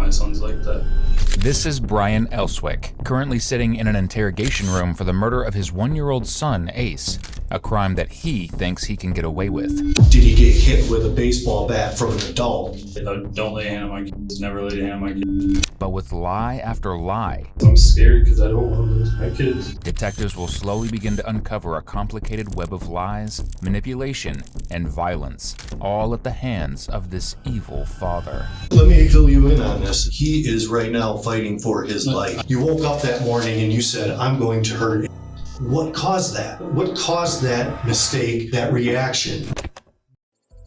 my son's like that. This is Brian Elswick, currently sitting in an interrogation room for the murder of his 1-year-old son, Ace, a crime that he thinks he can get away with. Did he get hit with a baseball bat from an adult? Don't lay a hand on my kids, never lay a hand on my kids. But with lie after lie, I'm scared because I don't want to lose my kids. detectives will slowly begin to uncover a complicated web of lies, manipulation, and violence, all at the hands of this evil father. Let me fill you in on this. He is right now fighting for his life. You woke up that morning and you said, I'm going to hurt him. What caused that? What caused that mistake, that reaction?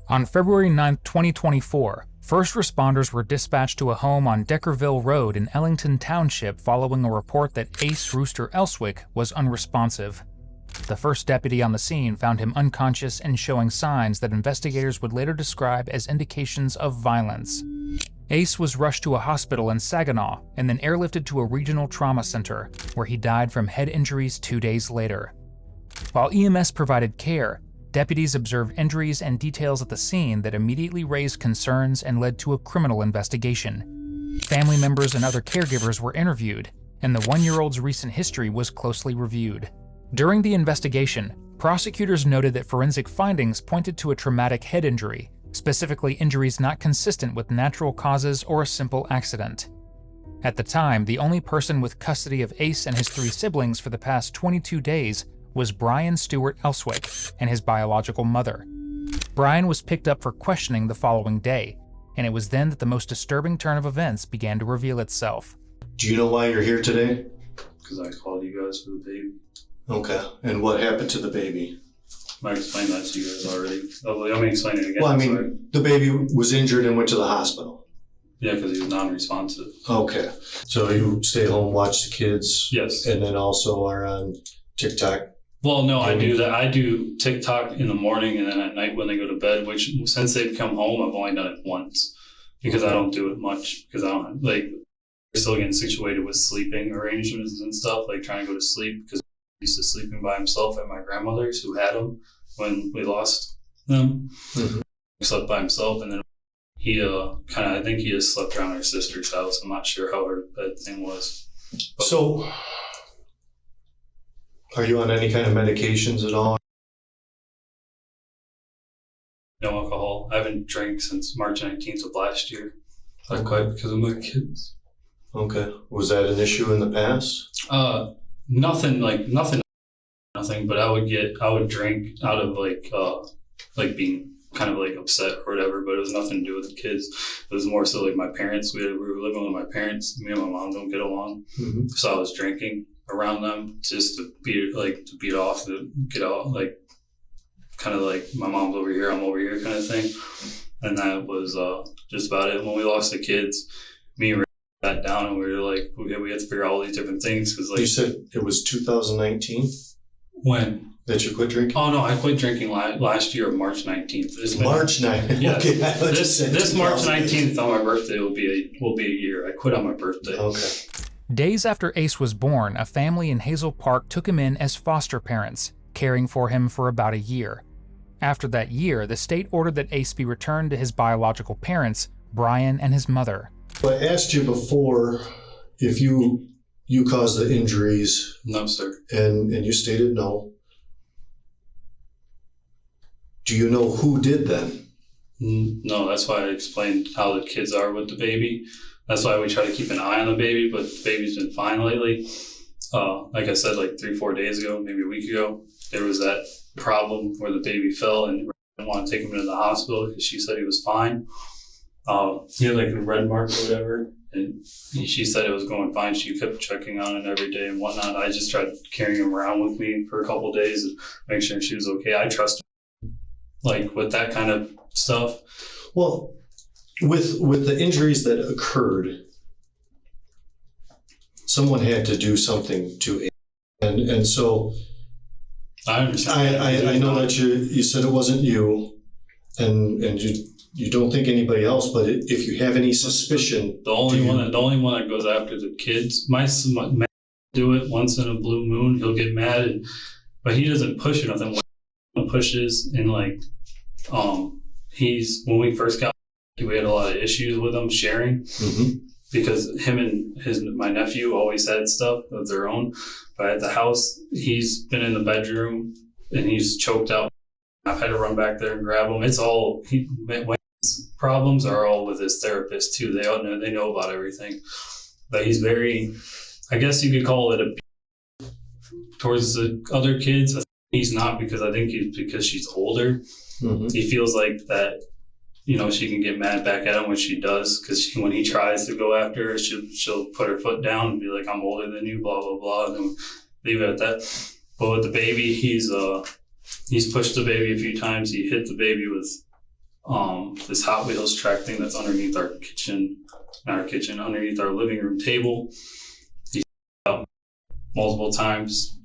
On February 9, 2024, first responders were dispatched to a home on Deckerville Road in Ellington Township following a report that Ace Rooster Elswick was unresponsive. The first deputy on the scene found him unconscious and showing signs that investigators would later describe as indications of violence. Ace was rushed to a hospital in Saginaw and then airlifted to a regional trauma center, where he died from head injuries 2 days later. While EMS provided care, deputies observed injuries and details at the scene that immediately raised concerns and led to a criminal investigation. Family members and other caregivers were interviewed, and the 1-year-old's recent history was closely reviewed. During the investigation, prosecutors noted that forensic findings pointed to a traumatic head injury, specifically injuries not consistent with natural causes or a simple accident. At the time, the only person with custody of Ace and his 3 siblings for the past 22 days was Brian Stewart Elswick and his biological mother. Brian was picked up for questioning the following day, and it was then that the most disturbing turn of events began to reveal itself. Do you know why you're here today? Because I called you guys for the baby. Okay. And what happened to the baby? I explained that to you guys already. Let me explain it again. Well, I mean, sorry. the baby was injured and went to the hospital. Yeah, because he was non-responsive. Okay. So you stay home, watch the kids? Yes. And then also are on TikTok? Well, no, I do that. I do TikTok in the morning and then at night when they go to bed, which since they've come home, I've only done it once because I don't do it much because I don't, like, they're still getting situated with sleeping arrangements and stuff, like trying to go to sleep because he used to sleeping by himself at my grandmother's who had him when we lost them. Mm-hmm. He slept by himself and then he I think he just slept around her sister's house. I'm not sure how her bed thing was. But, so, are you on any kind of medications at all? no alcohol. I haven't drank since March 19th of last year. I quit because of my kids. Okay. Was that an issue in the past? Nothing, but I would drink out of like being kind of like upset or whatever, but it was nothing to do with the kids. It was more so like my parents. We were living with my parents. Me and my mom don't get along. Mm-hmm. So I was drinking around them just to beat off, to get out, like kind of like my mom's over here, I'm over here kind of thing. And that was just about it. When we lost the kids, me and Ray sat down and we were like, we had to figure out all these different things. Cause like, you said it was 2019? When? That you quit drinking? Oh no, I quit drinking last year, March 19th. March 19th? Yes. Okay, this March 19th on my birthday will be a year. I quit on my birthday. Okay. Days after Ace was born, a family in Hazel Park took him in as foster parents, caring for him for about a year. After that year, the state ordered that Ace be returned to his biological parents, Brian and his mother. I asked you before if you caused the injuries. No, sir. And you stated no. Do you know who did them? No, that's why I explained how the kids are with the baby. That's why we try to keep an eye on the baby, but the baby's been fine lately. Like I said, like 3-4 days ago, maybe a week ago, there was that problem where the baby fell and didn't want to take him into the hospital because she said he was fine. He had like a red mark or whatever, and she said it was going fine. She kept checking on him every day and whatnot. I just tried carrying him around with me for a couple of days and make sure she was okay. I trust her, like with that kind of stuff. Well, with the injuries that occurred, someone had to do something to it. And so I understand. I know that you said it wasn't you, and you don't think anybody else, but if you have any suspicion, the only one that goes after the kids, my son do it once in a blue moon. He'll get mad, but he doesn't push or nothing. When he pushes and like, when we first got, we had a lot of issues with him sharing. Mm-hmm. because him and my nephew always had stuff of their own. But at the house, he's been in the bedroom and he's choked out. I've had to run back there and grab him. It's all Wayne's problems are all with his therapist too. They know about everything. But he's very, I guess you could call it a towards the other kids. He's not, because I think because she's older. Mm-hmm. He feels like that, she can get mad back at him when she does, because when he tries to go after her, she'll put her foot down and be like, I'm older than you, blah, blah, blah, and then leave it at that. But with the baby, he's pushed the baby a few times. He hit the baby with this Hot Wheels track thing that's underneath our kitchen, underneath our living room table. He's out multiple times,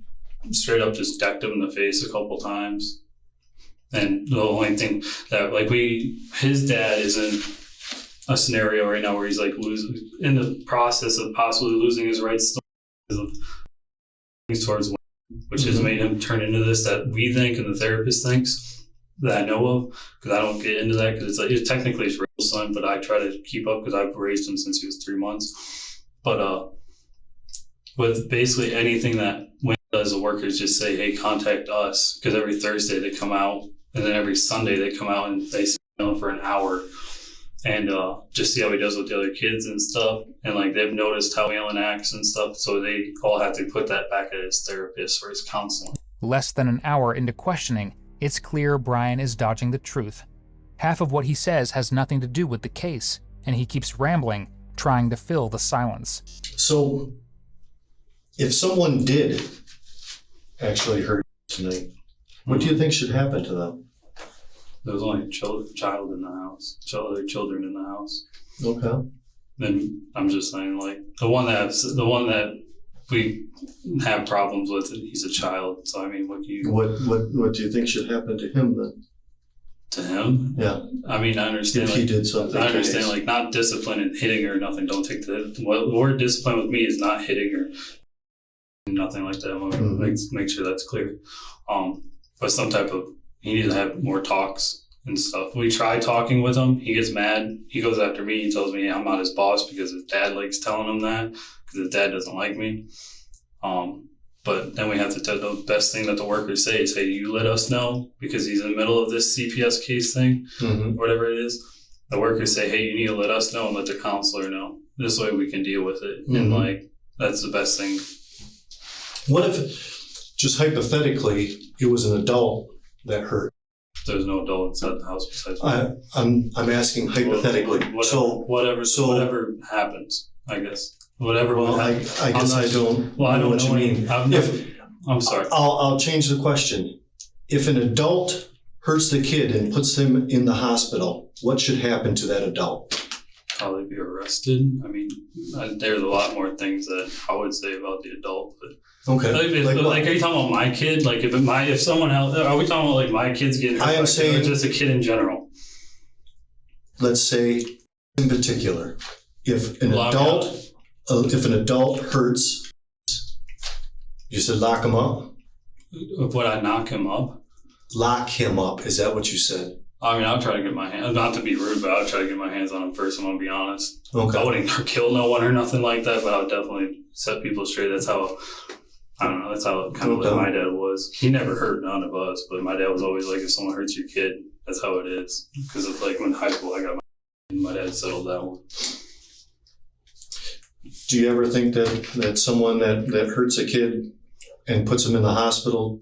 straight up just decked him in the face a couple times. And the only thing that his dad is in a scenario right now where he's in the process of possibly losing his rights towards women, which has made him turn into this that we think and the therapist thinks that I know of, because I don't get into that because it's technically his real son, but I try to keep up because I've raised him since he was 3 months. But with basically anything that Wayne does, the workers just say, hey, contact us, because every Thursday they come out. And then every Sunday they come out and they sit down for an hour and just see how he does with the other kids and stuff. And they've noticed how Alan acts and stuff. So they all have to put that back at his therapist for his counseling. Less than an hour into questioning, it's clear Brian is dodging the truth. Half of what he says has nothing to do with the case, and he keeps rambling, trying to fill the silence. So, if someone did actually hurt you tonight, what do you think should happen to them? There was only a child in the house, other children in the house. Okay. Then I'm just saying, the one that we have problems with, he's a child. So I mean, what do you think should happen to him then? To him? Yeah. I mean, I understand. If he did something. I understand, not discipline and hitting her or nothing. Don't take the word discipline with me is not hitting her. Nothing like that. I'm gonna make sure that's clear. But some type of, he needs to have more talks and stuff. We try talking with him. He gets mad. He goes after me. He tells me I'm not his boss because his dad likes telling him that, because his dad doesn't like me. But then we have to tell the best thing that the workers say is, hey, you let us know, because he's in the middle of this CPS case thing, whatever it is. The workers say, hey, you need to let us know and let the counselor know. This way we can deal with it. And that's the best thing. What if, just hypothetically, it was an adult that hurt? There's no adult inside the house besides me. I'm asking hypothetically. Whatever happens, I guess. Whatever. Well, I guess I don't know what you mean. I'm sorry. I'll change the question. If an adult hurts the kid and puts them in the hospital, what should happen to that adult? Probably be arrested. I mean, there's a lot more things that I would say about the adult, but. Okay. Are you talking about my kid? If someone else, are we talking about my kids getting hurt? I am saying, or just a kid in general. Let's say, in particular, if an adult hurts, you said lock him up. Would I knock him up? Lock him up. Is that what you said? I mean, I'll try to get my hands, not to be rude, but I'll try to get my hands on him first. I'm gonna be honest. Okay. I wouldn't kill no one or nothing like that, but I would definitely set people straight. That's how. I don't know. That's how kind of like my dad was. He never hurt none of us, but my dad was always like, if someone hurts your kid, that's how it is. Because of when in high school I got my dad settled that one. Do you ever think that someone that hurts a kid and puts him in the hospital,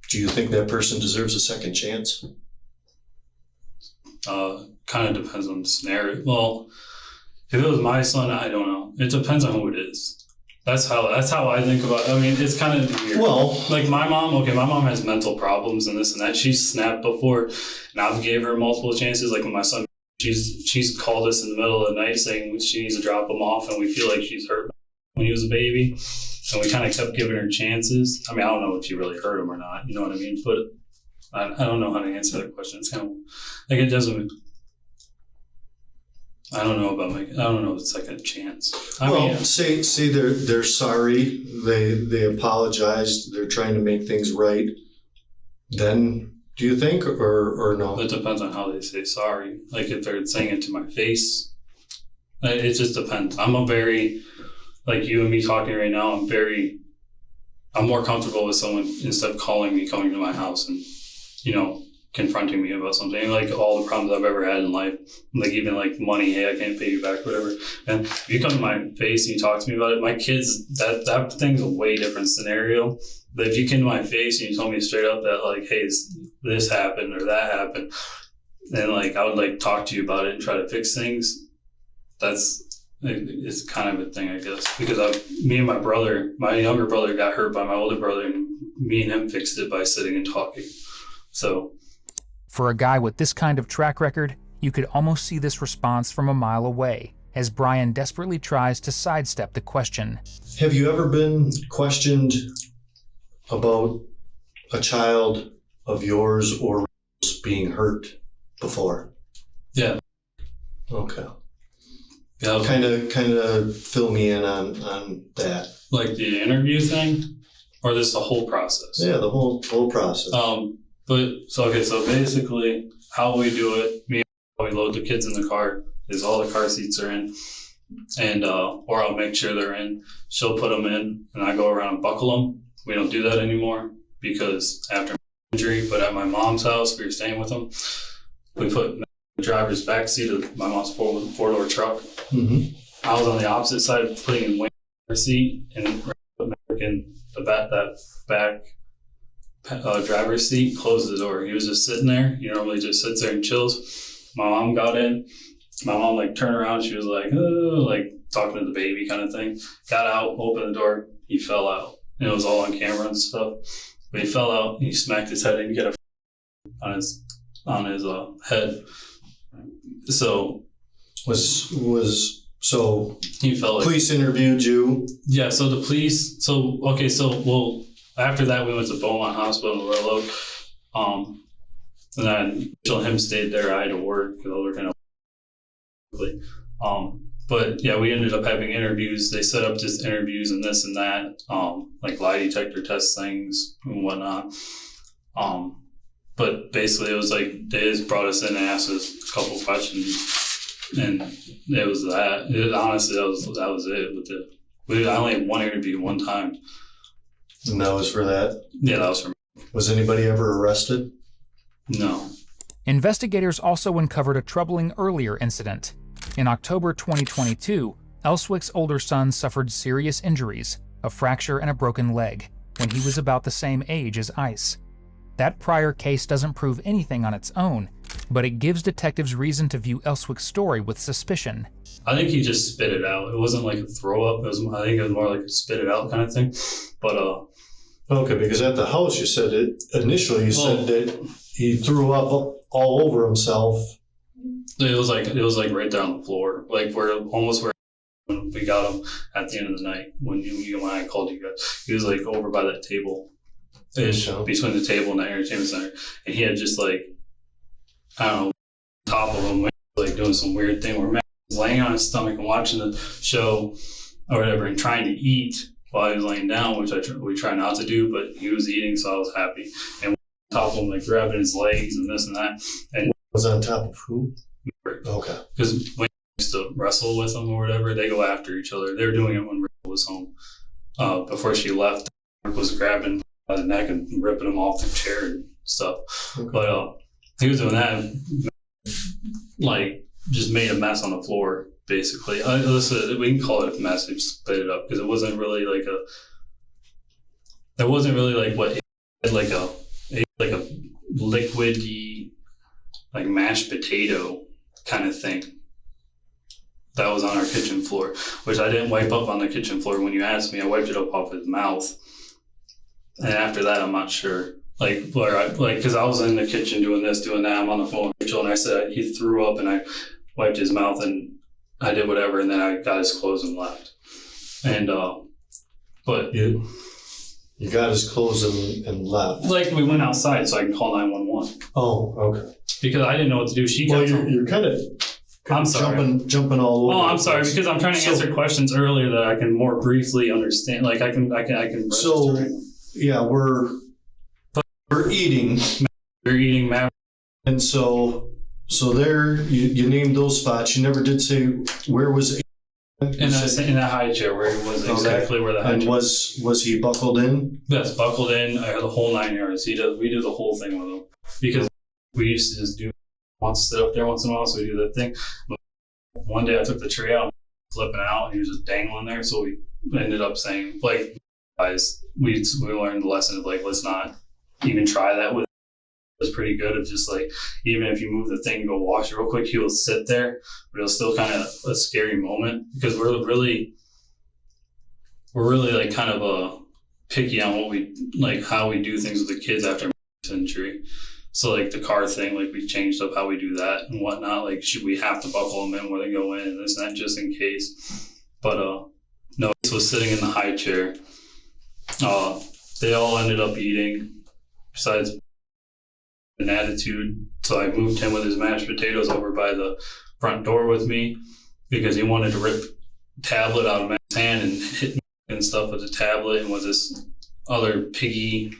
do you think that person deserves a second chance? Kind of depends on the scenario. Well, if it was my son, I don't know. It depends on who it is. That's how I think about it. I mean, it's kind of weird. Well, my mom has mental problems and this and that. She's snapped before, and I've gave her multiple chances. Like with my son, she's called us in the middle of the night saying she needs to drop him off, and we feel like she's hurt when he was a baby. And we kind of kept giving her chances. I mean, I don't know if she really hurt him or not. You know what I mean? But I don't know how to answer that question. It's kind of it doesn't. I don't know if it's like a chance. Say they're sorry. They apologized. They're trying to make things right. Then do you think or no? It depends on how they say sorry. Like if they're saying it to my face, It just depends. I'm a very, like you and me talking right now, I'm more comfortable with someone instead of calling me, coming to my house and, you know, confronting me about something. Like all the problems I've ever had in life, like even like money, hey, I can't pay you back, whatever. And if you come to my face and you talk to me about it, my kids, that thing's a way different scenario. But if you came to my face and you told me straight up that like, hey, this happened or that happened, then like I would like talk to you about it and try to fix things. It's kind of a thing, I guess, because me and my brother, my younger brother got hurt by my older brother, and me and him fixed it by sitting and talking. So, for a guy with this kind of track record, you could almost see this response from a mile away, as Brian desperately tries to sidestep the question. Have you ever been questioned about a child of yours or being hurt before? Yeah. Okay. Yeah. Kind of fill me in on that. Like the interview thing, or just the whole process? Yeah, the whole process. So basically how we do it, we load the kids in the car, is all the car seats are in, and or I'll make sure they're in. She'll put them in, and I go around and buckle them. We don't do that anymore because after my injury, but at my mom's house, we were staying with them. We put the driver's back seat of my mom's four-door truck. Mm-hmm. I was on the opposite side, putting in Wayne's seat and in that back driver's seat, closed the door. He was just sitting there. He normally just sits there and chills. My mom got in. My mom like turned around. She was like, oh, like talking to the baby kind of thing. Got out, opened the door. He fell out. And it was all on camera and stuff. But he fell out. He smacked his head and he got on his head. So so he fell. Police interviewed you. Yeah. So the police. After that, we went to Beaumont Hospital in Willow. And then him stayed there. I had to work because I was working quickly. But yeah, we ended up having interviews. They set up just interviews and this and that, like lie detector test things and whatnot. But basically, it was like they just brought us in and asked us a couple questions, and it was that. Honestly, that was it. I only had one interview one time. And that was for that? Yeah, that was for me. Was anybody ever arrested? No. Investigators also uncovered a troubling earlier incident. In October 2022, Elswick's older son suffered serious injuries, a fracture and a broken leg, when he was about the same age as Ice. That prior case doesn't prove anything on its own, but it gives detectives reason to view Elswick's story with suspicion. I think he just spit it out. It wasn't like a throw up. I think it was more like a spit it out kind of thing. But okay, because at the house you said initially said that he threw up all over himself. It was like right there on the floor, like where when we got him at the end of the night when I called you guys. He was like over by that table, between the table and the entertainment center, and he had just like, I don't know, top of him, like doing some weird thing where Matt was laying on his stomach and watching the show or whatever and trying to eat while he was laying down, which we try not to do, but he was eating, so I was happy. And top of him, like grabbing his legs and this and that. And was on top of who? Okay. Because when we used to wrestle with them or whatever, they go after each other. They were doing it when Rachel was home. Before she left, was grabbing by the neck and ripping him off the chair and stuff. Okay. But he was doing that and, like, just made a mess on the floor, basically. Listen, we can call it a mess. We split it up because it wasn't really like what, like a liquidy, like mashed potato kind of thing that was on our kitchen floor, which I didn't wipe up on the kitchen floor. When you asked me, I wiped it up off his mouth. And after that, I'm not sure. Because I was in the kitchen doing this, doing that. I'm on the phone with Rachel, and I said he threw up, and I wiped his mouth, and I did whatever, and then I got his clothes and left. And but you got his clothes and left. Like we went outside, so I can call 911. Oh, okay. Because I didn't know what to do. You're kind of. I'm sorry. Jumping all over. Oh, I'm sorry, because I'm trying to answer questions earlier that I can more briefly understand. Like I can. So yeah, we're eating. You're eating, Matt. And so So there, you named those spots. You never did say where was. In that high chair where it was exactly where the high chair was. Was he buckled in? Yes, buckled in. I had the whole 9 yards. We do the whole thing with him because we used to just sit up there once in a while, so we do that thing. But one day I took the tray out, flipping out, and he was just dangling there. So we ended up saying, like, guys, we learned the lesson of like, let's not even try that with. It was pretty good of just like, even if you move the thing and go wash it real quick, he will sit there, but it'll still kind of a scary moment because we're really like kind of picky on what we like, how we do things with the kids after injury. So like the car thing, like we changed up how we do that and whatnot. Like, should we have to buckle them in where they go in and this and that just in case? But no, this was sitting in the high chair. They all ended up eating besides an attitude. So I moved him with his mashed potatoes over by the front door with me because he wanted to rip a tablet out of my hand and hit me and stuff with the tablet, and with this other pig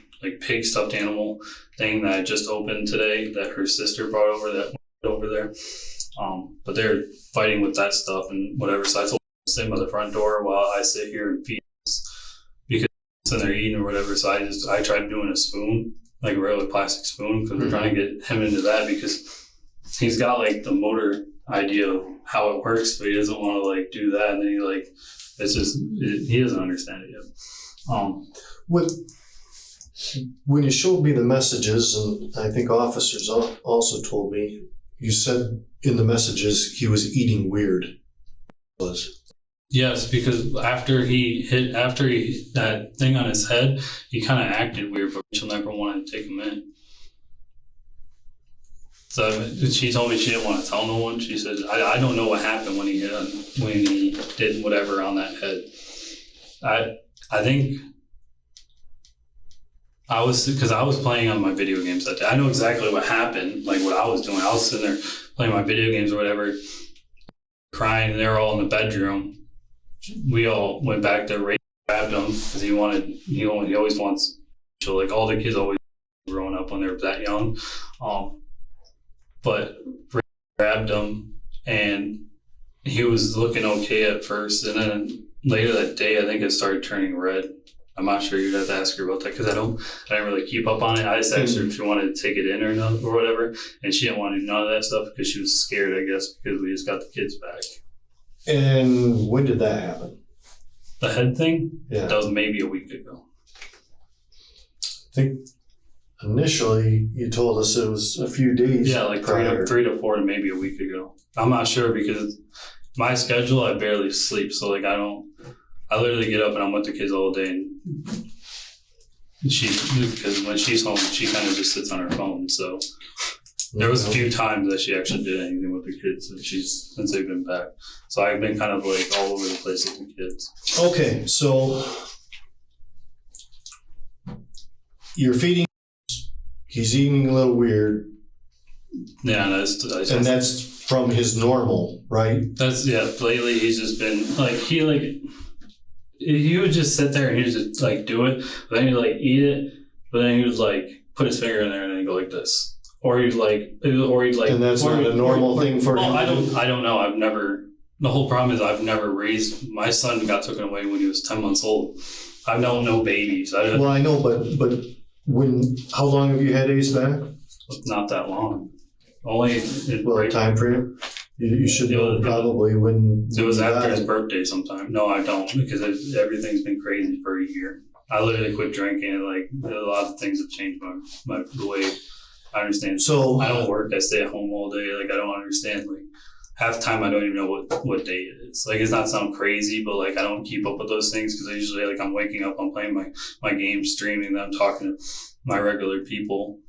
stuffed animal thing that I just opened today that her sister brought over there. But they're fighting with that stuff and whatever. So I told them to sit by the front door while I sit here and feed because they're eating or whatever. So I tried doing a spoon, like a regular plastic spoon, because we're trying to get him into that because he's got like the motor idea of how it works, but he doesn't want to like do that. And then he doesn't understand it yet. When you showed me the messages, and I think officers also told me, you said in the messages he was eating weird. Yes, because after he that thing on his head, he kind of acted weird, but Rachel never wanted to take him in. So she told me she didn't want to tell no one. She said, I don't know what happened when he did whatever on that head. I think because I was playing on my video games that day. I know exactly what happened, like what I was doing. I was sitting there playing my video games or whatever, crying, and they were all in the bedroom. We all went back there, Ray grabbed him because he always wants, so like all the kids always growing up when they're that young. But Ray grabbed him and he was looking okay at first, and then later that day I think it started turning red. I'm not sure, you'd have to ask her about that because I didn't really keep up on it. I just asked her if she wanted to take it in or not or whatever, and she didn't want to do none of that stuff because she was scared, I guess, because we just got the kids back. And when did that happen? The head thing? Yeah. That was maybe a week ago. I think initially you told us it was a few days. Yeah, like three to four to maybe a week ago. I'm not sure because my schedule, I barely sleep, so like I literally get up and I'm with the kids all day, and because when she's home, she kind of just sits on her phone. So there was a few times that she actually did anything with the kids since they've been back. So I've been kind of like all over the place with the kids. Okay, so you're feeding. He's eating a little weird. Yeah, that's from his normal, right? Lately he's just been like he would just sit there and he would just like do it, but then he'd like eat it, but then he would like put his finger in there and then he'd go like this, or he'd like. And that's not a normal thing for him. I don't know. The whole problem is I've never raised. My son got taken away when he was 10 months old. I don't know babies. Well, I know, but how long have you had Ace back? Not that long. Only time frame. You should know probably when. It was after his birthday sometime. No, I don't, because everything's been crazy for a year. I literally quit drinking, and like a lot of things have changed the way I understand. So I don't work. I stay at home all day. Like I don't understand. Like half the time I don't even know what day it is. Like it's not sound crazy, but like I don't keep up with those things because I usually like I'm waking up, I'm playing my game, streaming, then I'm talking to my regular people.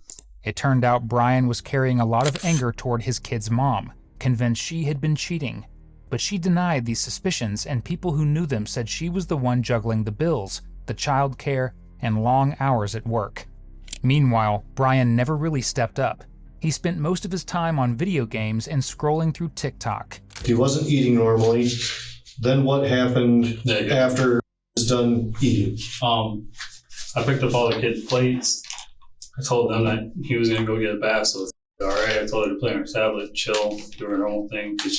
It turned out Brian was carrying a lot of anger toward his kid's mom, convinced she had been cheating. But she denied these suspicions, and people who knew them said she was the one juggling the bills, the child care, and long hours at work. Meanwhile, Brian never really stepped up. He spent most of his time on video games and scrolling through TikTok. He wasn't eating normally. Then what happened after he was done eating? I picked up all the kids' plates. I told them that he was going to go get a bath, so All right, I told her to play on her tablet, chill, do her normal thing, because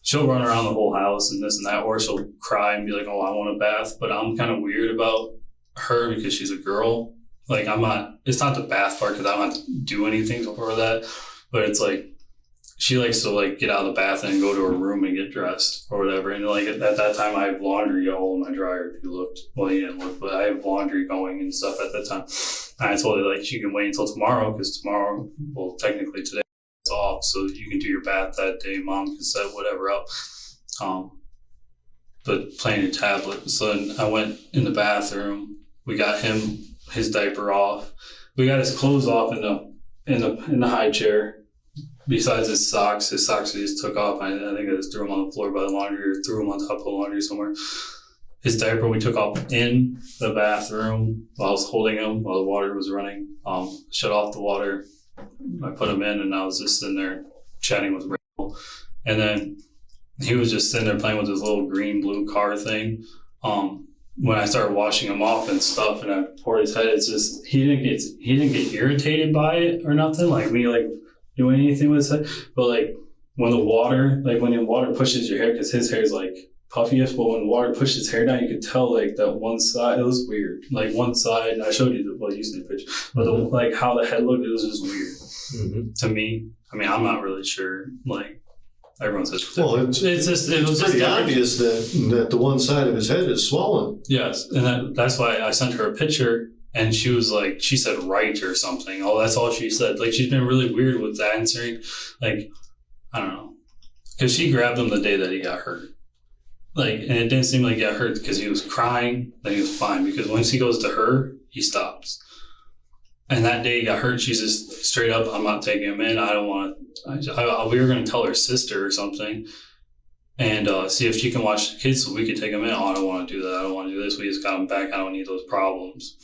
she'll run around the whole house and this and that, or she'll cry and be like, oh, I want a bath. But I'm kind of weird about her because she's a girl. Like, it's not the bath part because I don't have to do anything for that, but it's like, she likes to like get out of the bath and go to her room and get dressed or whatever. And like at that time, I have laundry all in my dryer. If you looked, well, you didn't look, but I have laundry going and stuff at that time. And I told her like she can wait until tomorrow because tomorrow, well, technically today it's off, so you can do your bath that day. Mom can set whatever up, but playing your tablet. So then I went in the bathroom. We got him his diaper off. We got his clothes off in the high chair. Besides his socks we just took off. I think I just threw him on the floor by the laundry or threw him on top of the laundry somewhere. His diaper we took off in the bathroom while I was holding him while the water was running. Shut off the water. I put him in and I was just sitting there chatting with Rachel. And then he was just sitting there playing with his little green-blue car thing. When I started washing him off and stuff and I poured his head, it's just, he didn't get irritated by it or nothing. Like me, like, doing anything with his head, but like when the water pushes your hair, because his hair is like puffiest, but when the water pushes his hair down, you could tell like that one side, it was weird. Like one side, I showed you you seen the picture, but like how the head looked, it was just weird to me. I mean, I'm not really sure. Like everyone says, well, it was pretty obvious that the one side of his head is swollen. Yes, and that's why I sent her a picture. And she was like, she said right or something. Oh, that's all she said. Like, she's been really weird with answering. Like, I don't know. Because she grabbed him the day that he got hurt. Like, and it didn't seem like he got hurt because he was crying. Then he was fine. Because once he goes to her, he stops. And that day he got hurt, she's just straight up, I'm not taking him in. I don't want to. We were going to tell her sister or something. And see if she can watch the kids so we could take him in. Oh, I don't want to do that. I don't want to do this. We just got him back. I don't need those problems.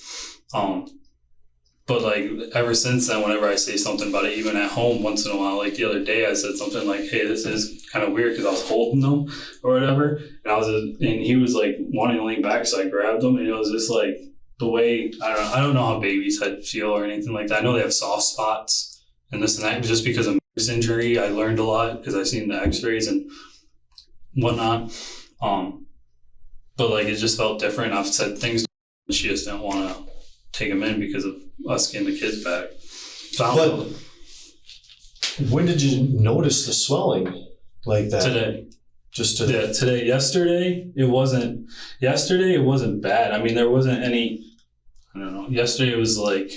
But like ever since then, whenever I say something about it, even at home once in a while, like the other day I said something like, hey, this is kind of weird because I was holding them or whatever. And he was like wanting to lean back. So I grabbed him and it was just like the way, I don't know how babies head feel or anything like that. I know they have soft spots and this and that. Just because of this injury, I learned a lot because I seen the x-rays and whatnot. But like it just felt different. I've said things and she just didn't want to take him in because of us getting the kids back. So when did you notice the swelling like that? Today. Just today? Yeah, today. Yesterday it wasn't bad. I mean, there wasn't any, I don't know. Yesterday it was like,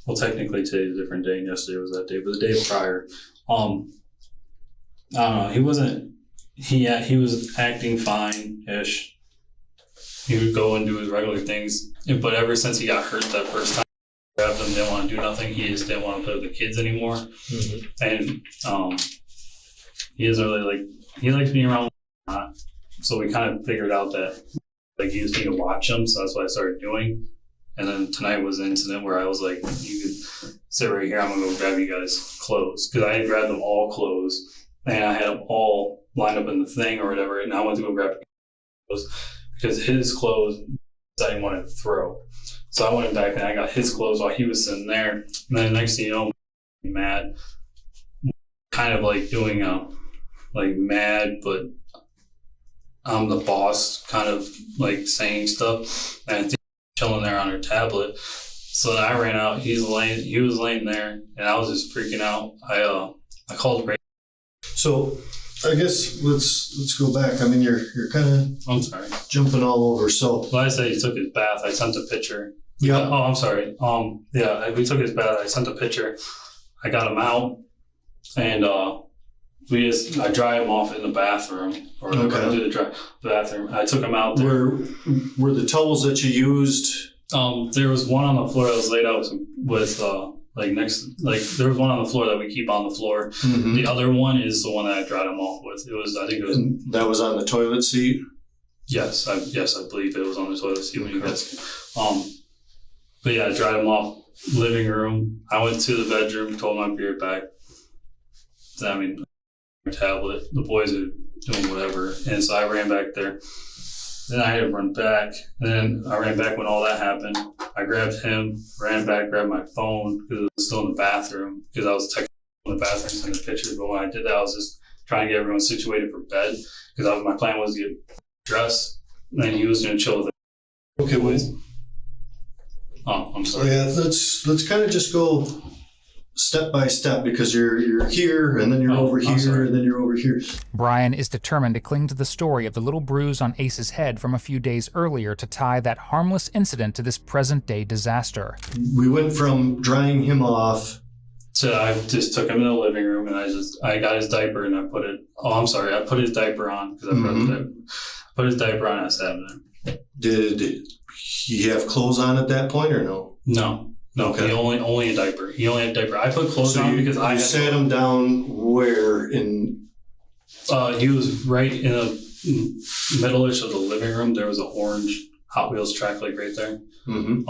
well, technically today's a different day and yesterday was that day, but the day prior, I don't know. He was acting fine-ish. He would go and do his regular things. But ever since he got hurt that first time, I grabbed him, didn't want to do nothing. He just didn't want to play with the kids anymore. Mm-hmm. And he doesn't really he likes being around. So we kind of figured out that like you just need to watch him. So that's what I started doing. And then tonight was an incident where I was like, you could sit right here. I'm going to go grab you guys' clothes. Because I had grabbed them all clothes. And I had them all lined up in the thing or whatever. And I went to go grab clothes. Because his clothes I didn't want to throw. So I went back and I got his clothes while he was sitting there. And then next thing you know, I'm mad. Kind of like doing mad, but I'm the boss, kind of like saying stuff. And I think chilling there on her tablet. So then I ran out. He was laying there and I was just freaking out. I called Ray. So I guess let's go back. I mean, you're kind of jumping all over. So well, I said he took his bath. I sent a picture. Yeah. Oh, I'm sorry. Yeah, we took his bath. I sent a picture. I got him out, and I dry him off in the bathroom, or I do the bathroom. I took him out there. Were the towels that you used? There was one on the floor that was laid out with there was one on the floor that we keep on the floor. Mm-hmm. The other one is the one that I dried him off with. And that was on the toilet seat? Yes, I believe it was on the toilet seat when you guys but yeah, I dried him off living room. I went to the bedroom, told him I'd be right back. I mean, tablet. The boys are doing whatever. And so I ran back there. Then I had to run back. And then I ran back when all that happened. I grabbed him, ran back, grabbed my phone because it was still in the bathroom because I was texting in the bathroom, sending pictures. But when I did that, I was just trying to get everyone situated for bed because my plan was to get dressed. And then he was going to chill with it. Okay, wait. Oh, I'm sorry. Yeah, let's kind of just go step by step because you're here and then you're over here and then you're over here. Brian is determined to cling to the story of the little bruise on Ace's head from a few days earlier to tie that harmless incident to this present-day disaster. We went from drying him off. So I just took him in the living room and I got his diaper and I put his diaper on because I put his diaper on and I sat him there. Did he have clothes on at that point or no? No. Okay. He only a diaper. He only had a diaper. I put clothes on because I sat him down where in? He was right in the middle-ish of the living room. There was an orange Hot Wheels track like right there. Mm-hmm.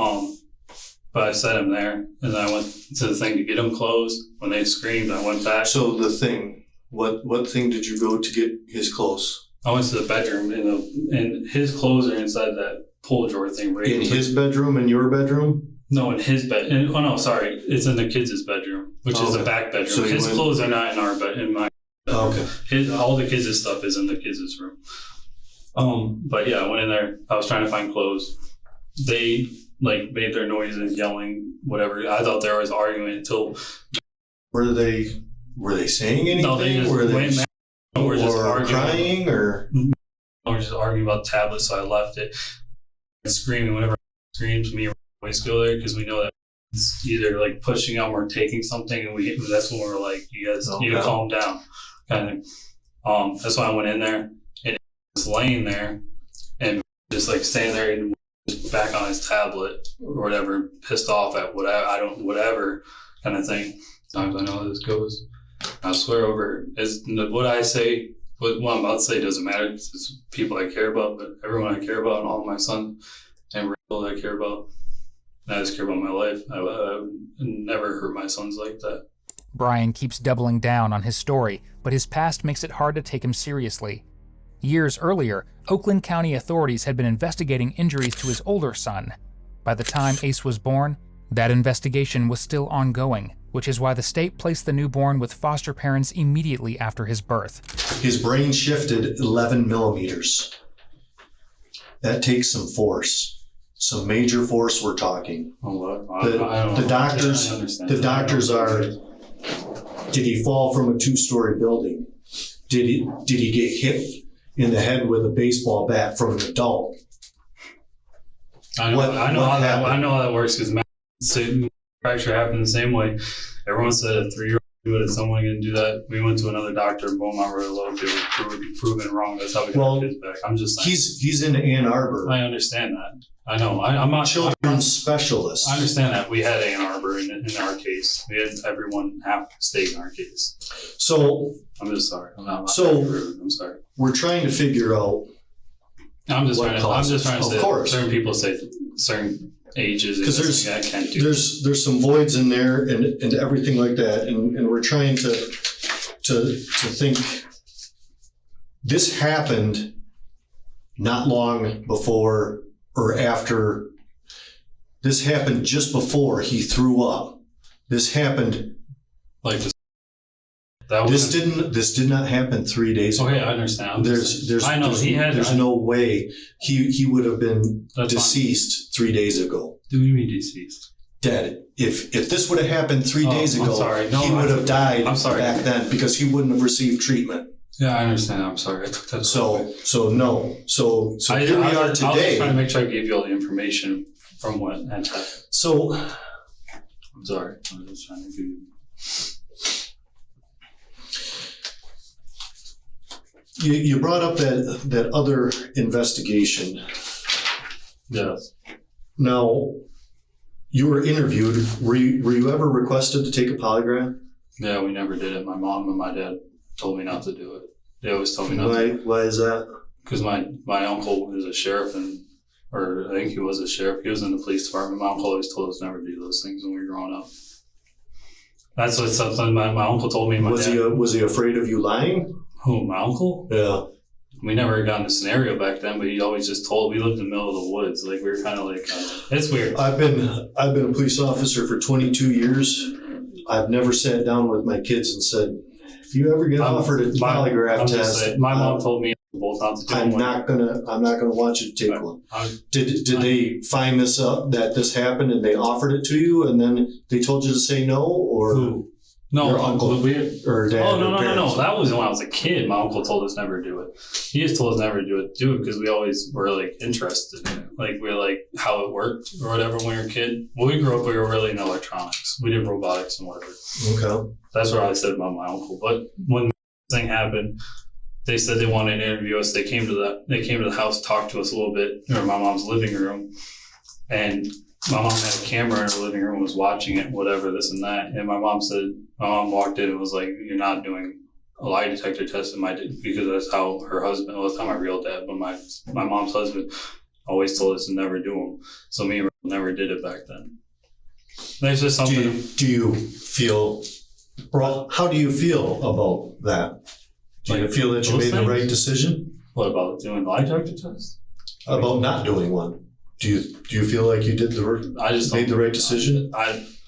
But I set him there, and then I went to the thing to get him clothes. When they screamed, I went back. So the thing, what thing did you go to get his clothes? I went to the bedroom, and his clothes are inside that pull drawer thing. Right in his bedroom, in your bedroom? No, in his bed. Oh no, sorry, it's in the kids' bedroom, which is the back bedroom. So his clothes are not in our bed. In my bedroom. Okay. All the kids' stuff is in the kids' room. But yeah, I went in there. I was trying to find clothes. They made their noises, yelling, whatever. I thought they were always arguing until. Were they saying anything? No, they just went mad. Or just arguing. Crying or. Or just arguing about the tablet, so I left it. Screaming whenever it screams, me always go there because we know that it's either like pushing them or taking something, and that's when we're like, you guys need to calm down, kind of. That's why I went in there and he was laying there and just like standing there and back on his tablet or whatever, pissed off at whatever kind of thing. Sometimes I know how this goes. I swear over what I say. What I'm about to say doesn't matter. It's people I care about, but everyone I care about and all of my sons and people I care about. And I just care about my life. I would never hurt my sons like that. Brian keeps doubling down on his story, but his past makes it hard to take him seriously. Years earlier, Oakland County authorities had been investigating injuries to his older son. By the time Ace was born, that investigation was still ongoing, which is why the state placed the newborn with foster parents immediately after his birth. His brain shifted 11 millimeters. That takes some force. Some major force we're talking. The doctors are, did he fall from a 2-story building? Did he get hit in the head with a baseball bat from an adult? I know how that works because fracture happened the same way. Everyone said a 3-year-old do it, someone can do that. We went to another doctor in Beaumont Road, it was proven wrong. That's how we got kids back. I'm just saying. He's in Ann Arbor. I understand that. I know. I'm not children's specialist. I understand that. We had Ann Arbor in our case. We had everyone half the state in our case. So I'm just sorry. I'm sorry. We're trying to figure out. I'm just trying to say. Of course. Certain people say certain ages because I can't do. There's some voids in there and everything like that, and we're trying to think. This happened not long before or after. This happened just before he threw up. This happened like this. This did not happen 3 days ago. Okay, I understand. There's no way he would have been deceased 3 days ago. Do you mean deceased? Dead. If this would have happened 3 days ago, he would have died back then because he wouldn't have received treatment. Yeah, I understand. I'm sorry. I took that. So here we are today. I was just trying to make sure I gave you all the information from what had happened. So I'm sorry. I was just trying to give you. You brought up that other investigation. Yes. Now, you were interviewed. Were you ever requested to take a polygraph? Yeah, we never did it. My mom and my dad told me not to do it. They always told me not to. Why is that? Because my uncle is a sheriff, or I think he was a sheriff. He was in the police department. My uncle always told us never to do those things when we were growing up. That's what something my uncle told me. Was he afraid of you lying? Who, my uncle? Yeah. we never got in a scenario back then, but he always just told, we lived in the middle of the woods. Like, we were kind of like, it's weird. I've been a police officer for 22 years. I've never sat down with my kids and said, if you ever get offered a polygraph test, saying, my mom told me both times to do I'm not gonna want you to take one. Did they find this up that this happened and they offered it to you and then they told you to say no, or who? No, your uncle or dad? Oh, no. Parents? That was when I was a kid. My uncle told us never to do it. He just told us never to do it because we always were like interested in it. Like, we were like how it worked or whatever when we were a kid. When we grew up, we were really in electronics. We did robotics and whatever. Okay. That's what I said about my uncle. But when the thing happened, they said they wanted to interview us. They came to the house, talked to us a little bit, or my mom's living room, and my mom had a camera in her living room, was watching it, whatever, this and that. And my mom walked in and was like, "You're not doing a lie detector test," because that's how her husband, well, that's not my real dad, but my mom's husband always told us to never do them. So me and Rachel never did it back then. There's just something. Do you feel? Well, how do you feel about that? Do you feel that you made the right decision? What about doing the lie detector test? About not doing one? Do you feel like you did made the right decision?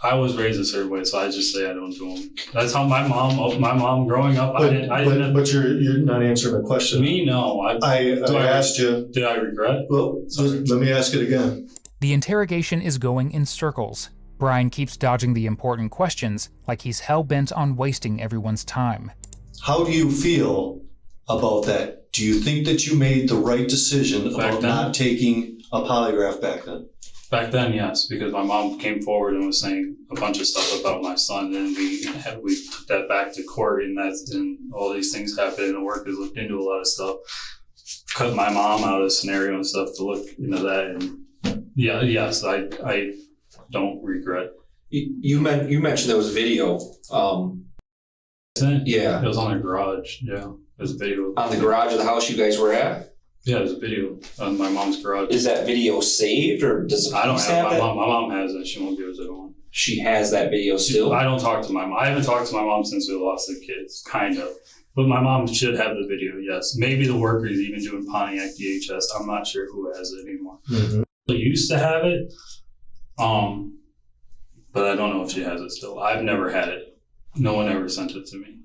I was raised a certain way, so I just say I don't do them. That's how my mom growing up. But you're not answering my question. Me, no. I asked you. Did I regret? Well, let me ask it again. The interrogation is going in circles. Brian keeps dodging the important questions, like he's hell-bent on wasting everyone's time. How do you feel about that? Do you think that you made the right decision about not taking a polygraph back then? Back then, yes, because my mom came forward and was saying a bunch of stuff about my son, and we took that back to court, and all these things happened, and the workers looked into a lot of stuff. Cut my mom out of the scenario and stuff to look into that, and yes, I don't regret. You mentioned there was a video. Yeah, it was on a garage. Yeah, there's a video on the garage of the house you guys were at. Yeah, there's a video on my mom's garage. Is that video saved, or does I don't have my mom? My mom has it. She won't give us it on. She has that video still. I don't talk to my mom. I haven't talked to my mom since we lost the kids, kind of. But my mom should have the video. Yes, maybe the workers even doing Pontiac DHS. I'm not sure who has it anymore. Mm-hmm. They used to have it, but I don't know if she has it still. I've never had it. No one ever sent it to me.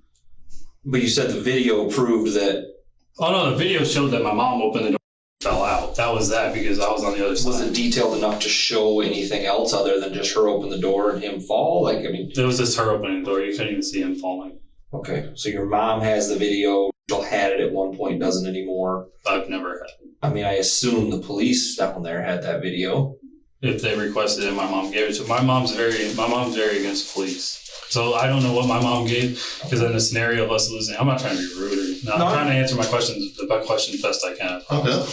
But you said the video proved that. Oh no, the video showed that my mom opened the door and fell out. That was that because I was on the other side. Was it detailed enough to show anything else other than just her open the door and him fall? Like, I mean, it was just her opening the door. You couldn't even see him falling. Okay, so your mom has the video. Rachel had it at one point, doesn't anymore. I've never had it. I mean, I assume the police down there had that video. If they requested it, my mom gave it to. My mom's very against police. So I don't know what my mom gave, because in the scenario of us losing, I'm not trying to be rude. I'm trying to answer my questions the best I can. Okay.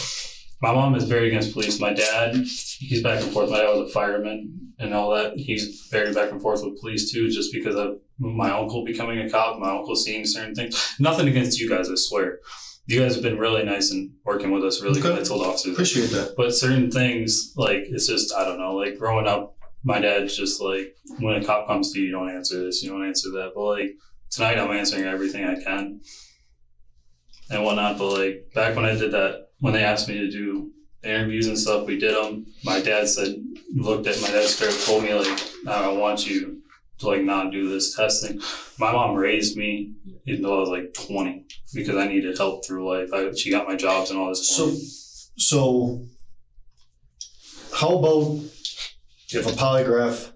My mom is very against police. My dad, he's back and forth. My dad was a fireman and all that. He's very back and forth with police too, just because of my uncle becoming a cop, my uncle seeing certain things. Nothing against you guys, I swear. You guys have been really nice and working with us really good. I told officers. Appreciate that. But certain things, like, it's just, I don't know, like growing up, my dad's just like, when a cop comes to you, you don't answer this, you don't answer that. But like, tonight I'm answering everything I can and whatnot. But like, back when I did that, when they asked me to do interviews and stuff, we did them. My dad told me like, I want you to like not do this testing. My mom raised me until I was like 20 because I needed help through life. She got my jobs and all this. So how about if a polygraph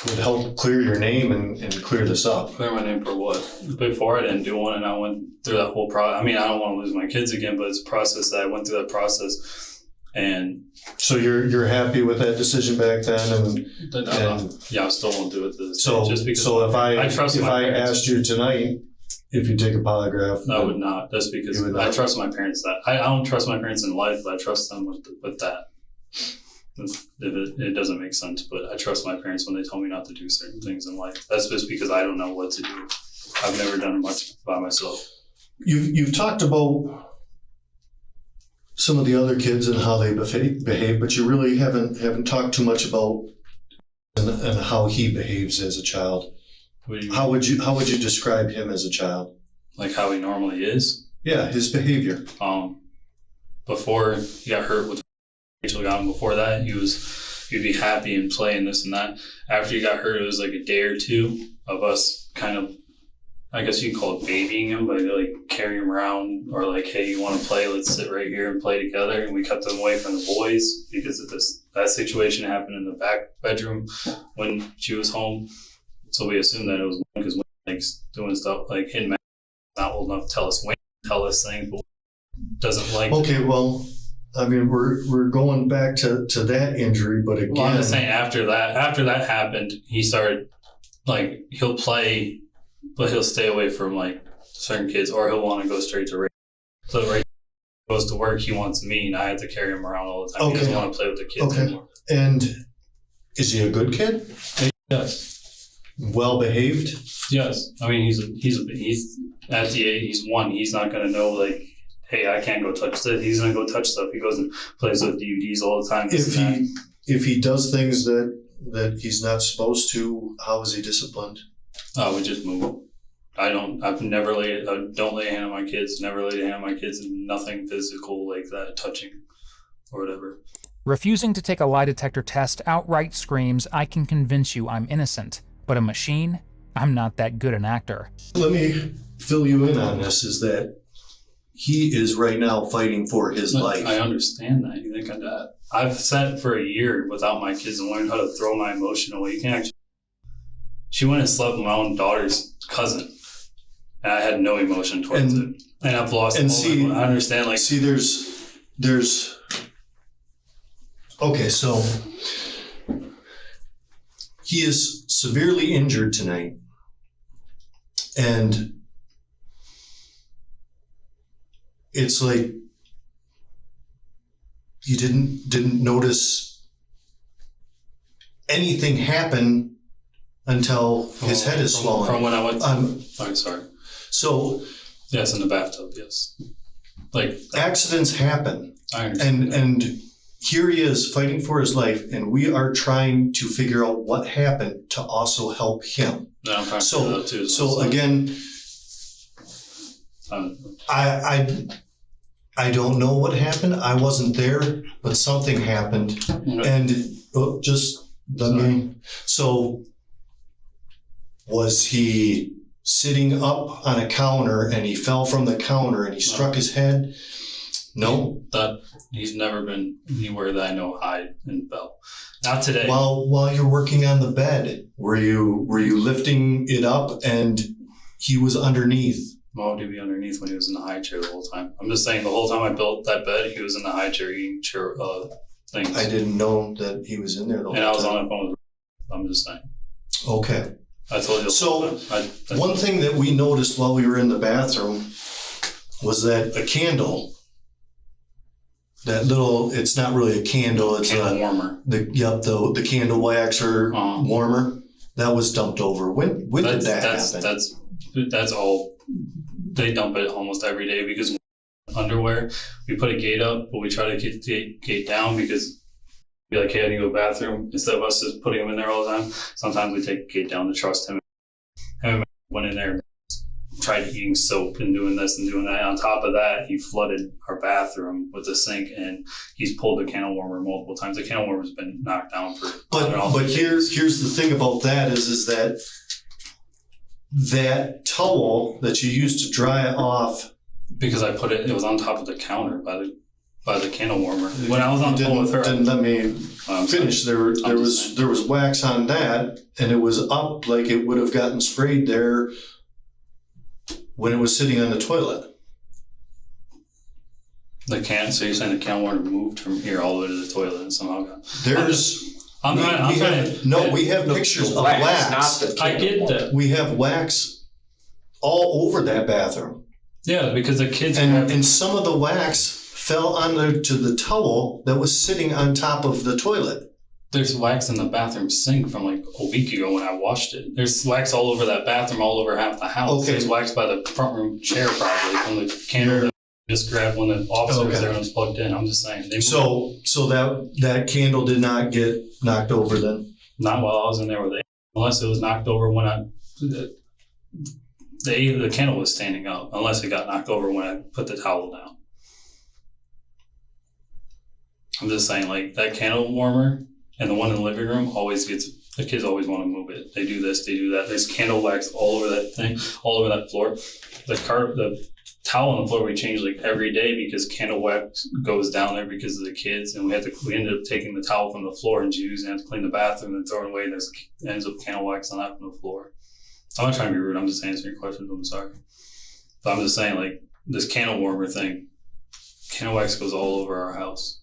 would help clear your name and clear this up? Clear my name for what? Before I didn't do one, and I went through that whole process. I mean, I don't want to lose my kids again, but it's a process that I went through that process. And so you're happy with that decision back then? Yeah, I still won't do it this day. Just because if I asked you tonight if you take a polygraph, I would not. That's because I trust my parents. I don't trust my parents in life, but I trust them with that. It doesn't make sense, but I trust my parents when they tell me not to do certain things in life. That's just because I don't know what to do. I've never done much by myself. You've talked about some of the other kids and how they behave, but you really haven't talked too much about and how he behaves as a child. What do you mean? How would you describe him as a child? Like how he normally is? Yeah, his behavior. Before he got hurt with Rachel got him, before that he'd be happy and play and this and that. After he got hurt, it was like a day or two of us kind of, I guess you can call it babying him, but like carrying him around or like, hey, you want to play? Let's sit right here and play together. And we kept him away from the boys because of that situation happened in the back bedroom when she was home. So we assumed that it was because Wayne likes doing stuff like hitting Matt, not old enough to tell us things, but doesn't like. Okay, well, I mean, we're going back to that injury, but again, Well, I'm just saying after that happened, he started like he'll play, but he'll stay away from like certain kids, or he'll want to go straight to Ray. So Ray goes to work, he wants me, and I have to carry him around all the time. He doesn't want to play with the kids anymore. And is he a good kid? Yes. Well behaved? Yes. I mean, he's at the age he's 1. He's not gonna know like, hey, I can't go touch this. He's gonna go touch stuff. He goes and plays with DVDs all the time. If he does things that he's not supposed to, how is he disciplined? Oh, we just move. I don't lay a hand on my kids, never laid a hand on my kids, and nothing physical like that, touching or whatever. Refusing to take a lie detector test outright screams, I can convince you I'm innocent, but a machine? I'm not that good an actor. Let me fill you in on this, is that he is right now fighting for his life. I understand that. You think I've sat for a year without my kids and learned how to throw my emotion away. You can actually. She went and slept with my own daughter's cousin, and I had no emotion towards it. And I've lost. And see, I understand. Like, see, there's. Okay, so he is severely injured tonight, and it's like you didn't notice anything happen until his head is swollen. From when I went to sorry. So yes, in the bathtub, yes. Like accidents happen. I understand. And here he is fighting for his life, and we are trying to figure out what happened to also help him. No, I'm trying to do that too. So again, I don't know what happened. I wasn't there, but something happened. Okay. And just let me. So was he sitting up on a counter and he fell from the counter and he struck his head? No. That he's never been anywhere that I know hide and fell. Not today. While you're working on the bed, were you lifting it up and he was underneath? Why would he be underneath when he was in the high chair the whole time? I'm just saying the whole time I built that bed, he was in the high chair eating things. I didn't know that he was in there the whole time. And I was on the phone with I'm just saying. Okay. I told you. So one thing that we noticed while we were in the bathroom was that a candle, that little, it's not really a candle, it's a warmer. The candle wax or warmer, that was dumped over. When did that happen? That's all. They dump it almost every day because underwear. We put a gate up, but we try to get the gate down because be like, hey, I need to go to the bathroom. Instead of us just putting him in there all the time, sometimes we take the gate down to trust him. And went in there and tried eating soap and doing this and doing that. On top of that, he flooded our bathroom with the sink, and he's pulled the candle warmer multiple times. The candle warmer's been knocked down for. But here's the thing about that is that towel that you used to dry off. Because I put it was on top of the counter by the candle warmer. When I was on the phone with her, didn't let me finish. There was wax on that, and it was up like it would have gotten sprayed there when it was sitting on the toilet. So you're saying the candle warmer moved from here all the way to the toilet and somehow got. We have pictures of wax. Not the I get that. We have wax all over that bathroom. Yeah, because the kids and some of the wax fell onto the towel that was sitting on top of the toilet. There's wax in the bathroom sink from like a week ago when I washed it. There's wax all over that bathroom, all over half the house. Okay. There's wax by the front room chair probably from the candle that just grabbed when the officer was there and was plugged in. I'm just saying. So that candle did not get knocked over then? Not while I was in there with it. Unless it was knocked over when The candle was standing up, unless it got knocked over when I put the towel down. I'm just saying, like, that candle warmer and the one in the living room the kids always want to move it. They do this, they do that. There's candle wax all over that thing, all over that floor. The towel on the floor we change like every day because candle wax goes down there because of the kids, and we ended up taking the towel from the floor and using it to clean the bathroom and throwing it away. It ends up candle wax on that from the floor. I'm not trying to be rude. I'm just answering your questions. I'm sorry, but I'm just saying, like, this candle warmer thing, candle wax goes all over our house.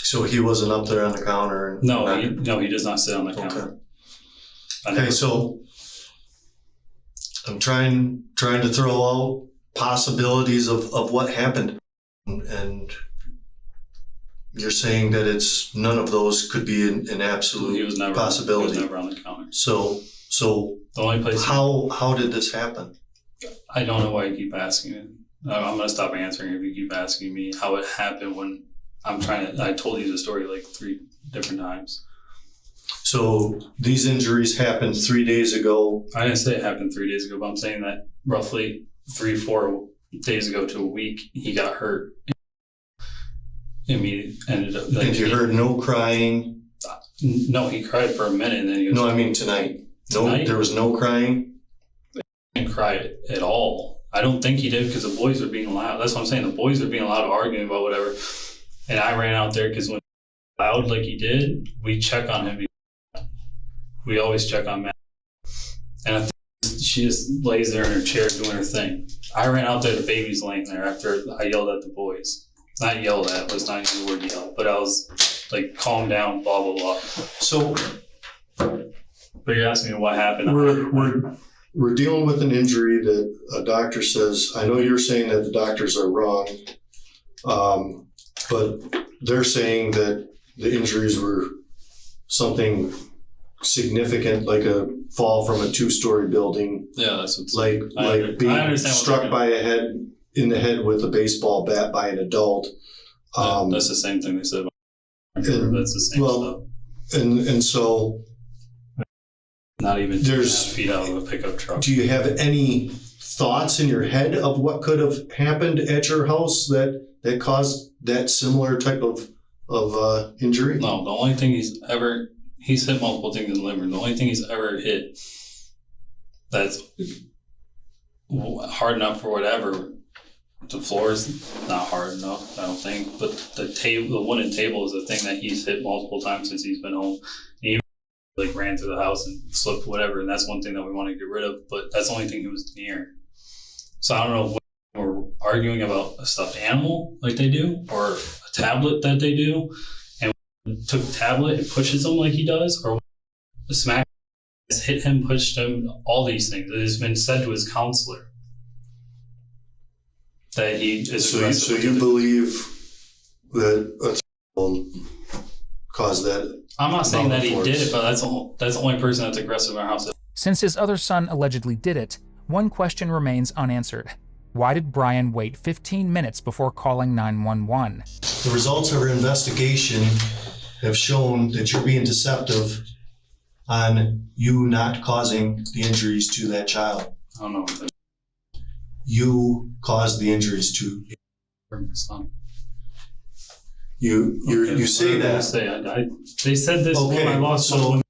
So he wasn't up there on the counter? No, he does not sit on the counter. Okay, so I'm trying to throw out possibilities of what happened, and you're saying that none of those could be an absolute possibility. He was never on the counter. So the only place. How did this happen? I don't know why you keep asking it. I'm gonna stop answering if you keep asking me how it happened when I told you the story like 3 different times. So these injuries happened 3 days ago. I didn't say it happened 3 days ago, but I'm saying that roughly 3-4 days ago to a week, he got hurt. Immediately ended up. And you heard no crying? No, he cried for a minute, and then he goes. No, I mean tonight. No, there was no crying. He didn't cry at all. I don't think he did because the boys were being loud. That's what I'm saying. The boys were being loud, arguing about whatever. And I ran out there because when he loud like he did, we check on him. We always check on Matt. And I think she just lays there in her chair doing her thing. I ran out there, the baby's laying there after I yelled at the boys. Not yelled at, let's not use the word yell, but I was like, calm down, blah, blah, blah. So, but you're asking me what happened. We're dealing with an injury that a doctor says, I know you're saying that the doctors are wrong, but they're saying that the injuries were something significant, like a fall from a 2-story building. Yeah, that's what's like being struck in the head with a baseball bat by an adult. That's the same thing they said. That's the same stuff. And so not even 2.5 feet out of a pickup truck. Do you have any thoughts in your head of what could have happened at your house that caused that similar type of injury? No, the only thing he's hit multiple things in the living room. The only thing he's ever hit that's hard enough for whatever, the floor is not hard enough, I don't think. But the wooden table is the thing that he's hit multiple times since he's been home. He like ran through the house and slipped whatever, and that's one thing that we want to get rid of. But that's the only thing he was near. So I don't know if we're arguing about a stuffed animal like they do, or a tablet that they do, and took a tablet and pushes him like he does, or the smack has hit him, pushed him, all these things. It has been said to his counselor that he is aggressive. So you believe that a caused that? I'm not saying that he did it, but that's the only person that's aggressive in our house. Since his other son allegedly did it, one question remains unanswered. Why did Brian wait 15 minutes before calling 911? The results of our investigation have shown that you're being deceptive on you not causing the injuries to that child. I don't know. You caused the injuries to son. You say that. They said this when I lost someone.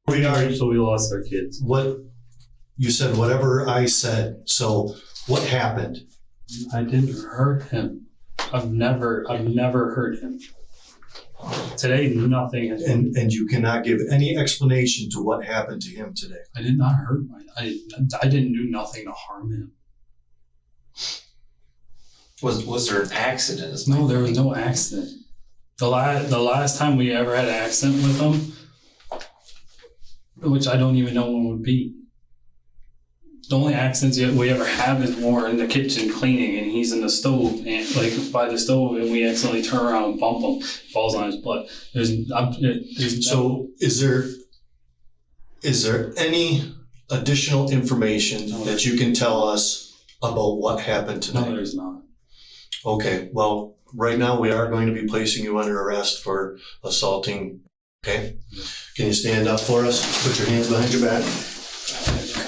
We lost our kids. What you said, whatever I said. So what happened? I didn't hurt him. I've never hurt him. Today, nothing has. And you cannot give any explanation to what happened to him today. I did not hurt I didn't do nothing to harm him. Was there an accident? No, there was no accident. The last time we ever had an accident with him, which I don't even know when would be. The only accidents we ever have is when we're in the kitchen cleaning and he's in the stove and like by the stove and we accidentally turn around and bump him, falls on his butt. So is there any additional information that you can tell us about what happened tonight? No, there's not. Okay, well, right now we are going to be placing you under arrest for assaulting. Okay? Can you stand up for us? Put your hands behind your back.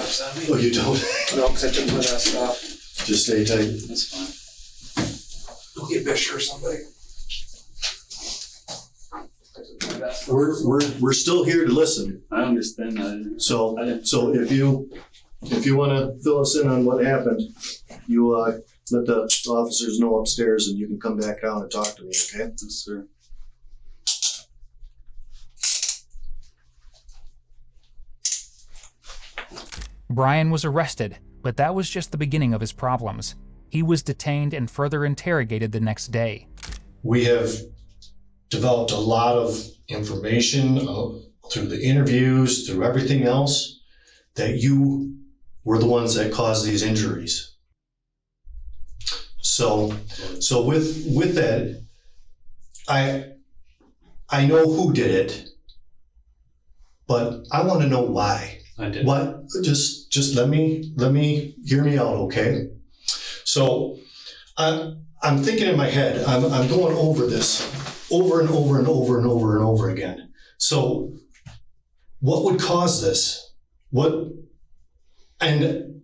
cuffs on me. Oh, you don't? No, because I took my vest off. Just stay tight. That's fine. Go get Bishop or somebody. I took my vest off. We're still here to listen. I understand that. So if you want to fill us in on what happened, you let the officers know upstairs, and you can come back down and talk to me. Okay? Yes, sir. Brian was arrested, but that was just the beginning of his problems. He was detained and further interrogated the next day. We have developed a lot of information through the interviews, through everything else, that you were the ones that caused these injuries. So with that, I know who did it, but I want to know why. I did. What? Just let me hear me out, okay? So I'm thinking in my head, I'm going over this over and over and over and over and over again. So what would cause this? And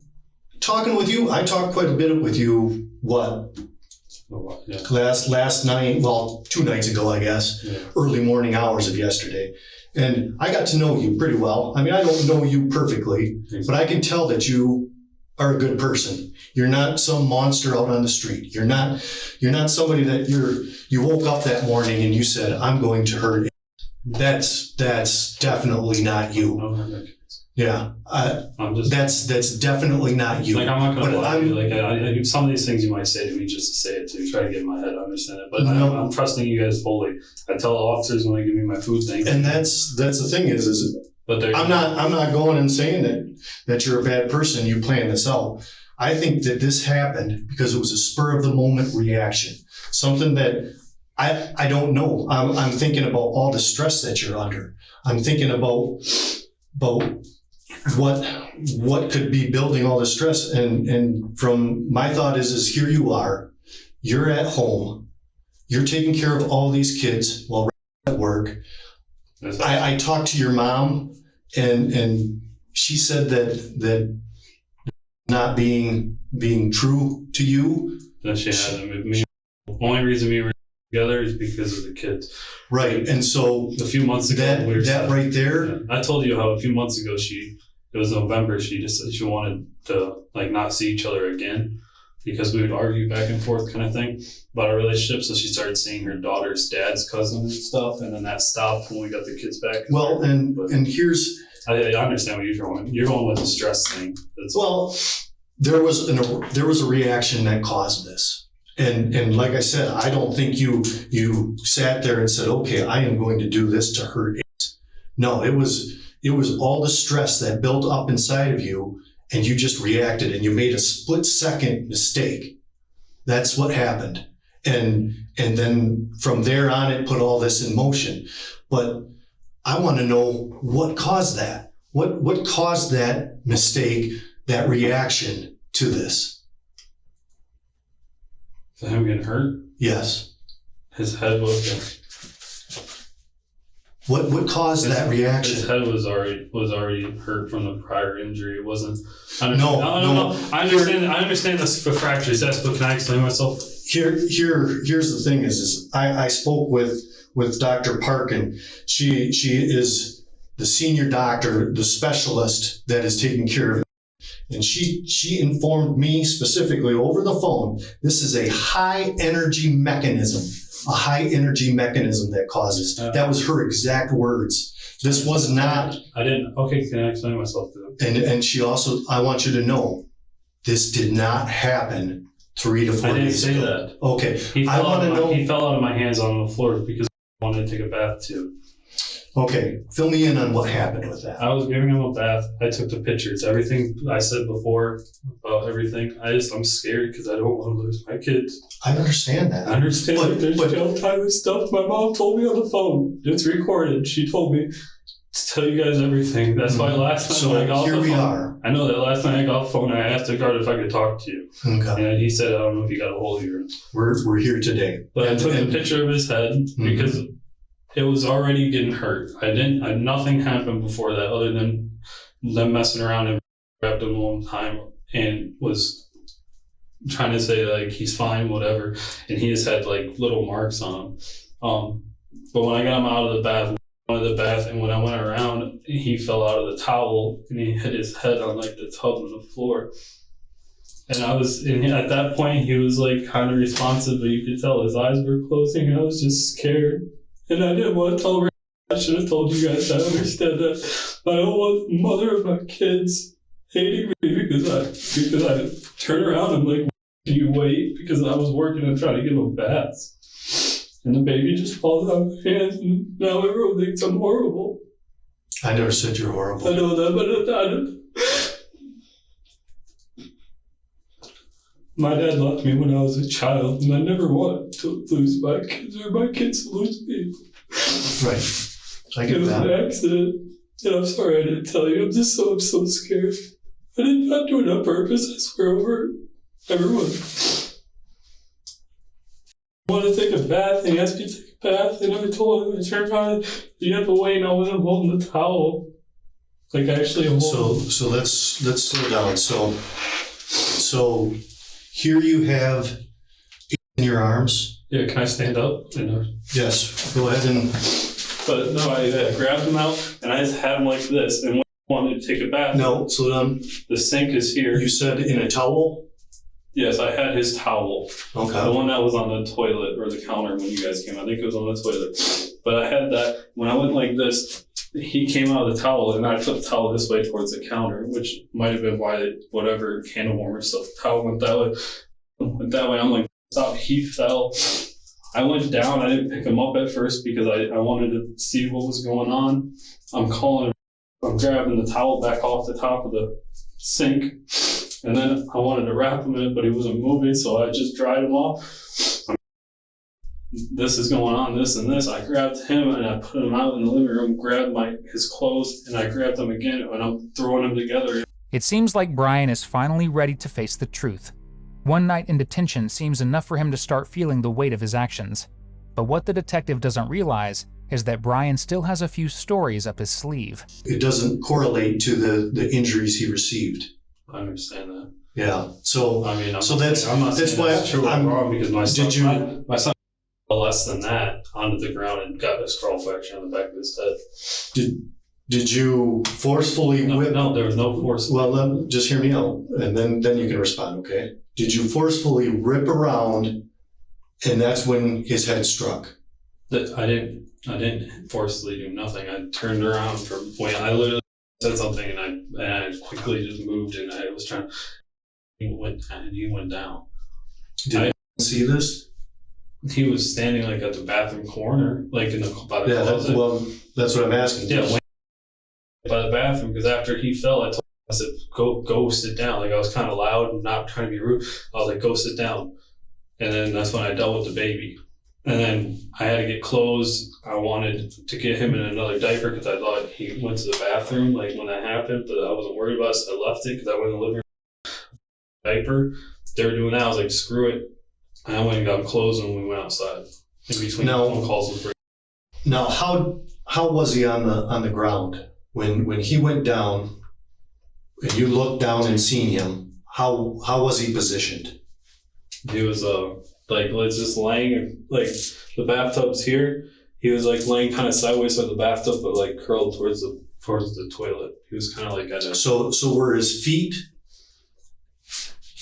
talking with you, I talked quite a bit with you, Yeah. last night, well, 2 nights ago, I guess, Yeah. early morning hours of yesterday. And I got to know you pretty well. I mean, I don't know you perfectly, but I can tell that you are a good person. You're not some monster out on the street. You're not somebody that you woke up that morning and you said, I'm going to hurt. That's definitely not you. Yeah, that's definitely not you. Like, I'm not gonna But lie to you. Like, I some of these things you might say to me just to say it to try to get in my head. I understand it, but No. I'm trusting you guys fully. I tell the officers when they give me my food thing. And that's the thing is But I'm not going and saying that you're a bad person. You planned this out. I think that this happened because it was a spur of the moment reaction. Something that I don't know. I'm thinking about all the stress that you're under. I'm thinking about what could be building all the stress. And from my thought is here you are, you're at home, you're taking care of all these kids while at work. I talked to your mom and she said that not being true to you. That she hasn't with me. The only reason we were together is because of the kids. Right. And so a few months ago, that right there. Yeah, I told you how a few months ago it was November, she just said she wanted to like not see each other again because we would argue back and forth kind of thing about our relationship. So she started seeing her daughter's dad's cousin and stuff, and then that stopped when we got the kids back. Well, and here's I understand what you're going. You're going with the stress thing. There was a reaction that caused this, and like I said, I don't think you sat there and said, okay, I am going to do this to hurt it. No, it was all the stress that built up inside of you, and you just reacted, and you made a split-second mistake. That's what happened, and then from there on, it put all this in motion. But I want to know what caused that. What caused that mistake, that reaction to this? For him getting hurt? Yes. His head was. What caused that reaction? His head was already hurt from the prior injury. It wasn't. No. I understand this for fractures. Yes, but can I explain myself? Here's the thing is I spoke with Dr. Parkin. She is the senior doctor, the specialist that is taking care of it. And she informed me specifically over the phone, this is a high energy mechanism that causes. That was her exact words. This was not. I didn't. Okay, can I explain myself to them? And she also, I want you to know, this did not happen 3 to 4 days ago. I didn't say that. Okay. He fell out of my hands on the floor because I wanted to take a bath too. Okay, fill me in on what happened with that. I was giving him a bath. I took the pictures. Everything I said before about everything. I'm scared because I don't want to lose my kids. I understand that. I understand that there's jail time and stuff. My mom told me on the phone. It's recorded. She told me to tell you guys everything. That's why last time I got off the phone. So here we are. I know that last night I got off the phone and I asked the guard if I could talk to you. Okay. And he said, I don't know if you got a hold of you. We're here today. But I took a picture of his head because it was already getting hurt. Nothing happened before that other than them messing around and grabbed him one time and was trying to say like he's fine, whatever, and he just had like little marks on him. But when I got him out of the bath, and when I went around, he fell out of the towel and he hit his head on like the tub on the floor. And at that point, he was like kind of responsive, but you could tell his eyes were closing, and I was just scared. And I didn't want to tell her. I should have told you guys. I understand that. I don't want the mother of my kids hating me because I turn around and like, do you wait? Because I was working and trying to give him baths. And the baby just falls out of my hands, and now everyone thinks I'm horrible. I never said you're horrible. I know that, but my dad left me when I was a child, and I never wanted to lose my kids or my kids to lose me. Right. I get it was that. an accident, and I'm sorry I didn't tell you. I'm so scared. I did not do it on purpose, I swear over everyone. I wanted to take a bath, and he asked me to take a bath, and I told him, I turned around, you have to wait, and I wasn't holding the towel. Like, actually, I'm holding. So let's slow down. So here you have in your arms. Yeah, can I stand up? Yes, go ahead and. But no, I grabbed him out, and I just had him like this, and when I wanted to take a bath. No, slow down. The sink is here. You said in a towel? Yes, I had his towel. Okay. The one that was on the toilet or the counter when you guys came. I think it was on the toilet. But I had that. When I went like this, he came out of the towel, and I took the towel this way towards the counter, which might have been why whatever candle warmer stuff, the towel went that way. I'm like, stop. He fell. I went down. I didn't pick him up at first because I wanted to see what was going on. I'm grabbing the towel back off the top of the sink. And then I wanted to wrap him in it, but he wasn't moving, so I just dried him off. This is going on, this and this. I grabbed him and I put him out in the living room, grabbed his clothes, and I grabbed them again, and I'm throwing them together. It seems like Brian is finally ready to face the truth. One night in detention seems enough for him to start feeling the weight of his actions. But what the detective doesn't realize is that Brian still has a few stories up his sleeve. It doesn't correlate to the injuries he received. I understand that. Yeah. So I mean, I'm not that's why that's true or I'm wrong, because my son you- fell less than that onto the ground and got a skull fracture on the back of his head. Did you forcefully whip? No, there was no force. Well, just hear me out, and then you can respond. Okay? Did you forcefully rip around, and that's when his head struck? I didn't forcefully do nothing. I turned around I literally said something, and I quickly just moved, and I was trying. He went down. Did you see this? He was standing like at the bathroom corner, like by the closet. Well, that's what I'm asking. Yeah, by the bathroom, because after he fell, I said, go sit down. Like, I was kind of loud and not trying to be rude. I was like, go sit down. And then that's when I dealt with the baby. And then I had to get clothes. I wanted to get him in another diaper because I thought he went to the bathroom like when that happened, but I wasn't worried about it, so I left it because I went in the living room. Diaper. They were doing that. I was like, screw it. And I went and got him clothes, and we went outside. In between phone calls with Rick. Now, how was he on the ground when he went down? And you looked down and seen him. How was he positioned? He was just laying, like the bathtub's here. He was like laying kind of sideways by the bathtub, but like curled towards the toilet. He was kind of like at a. So were his feet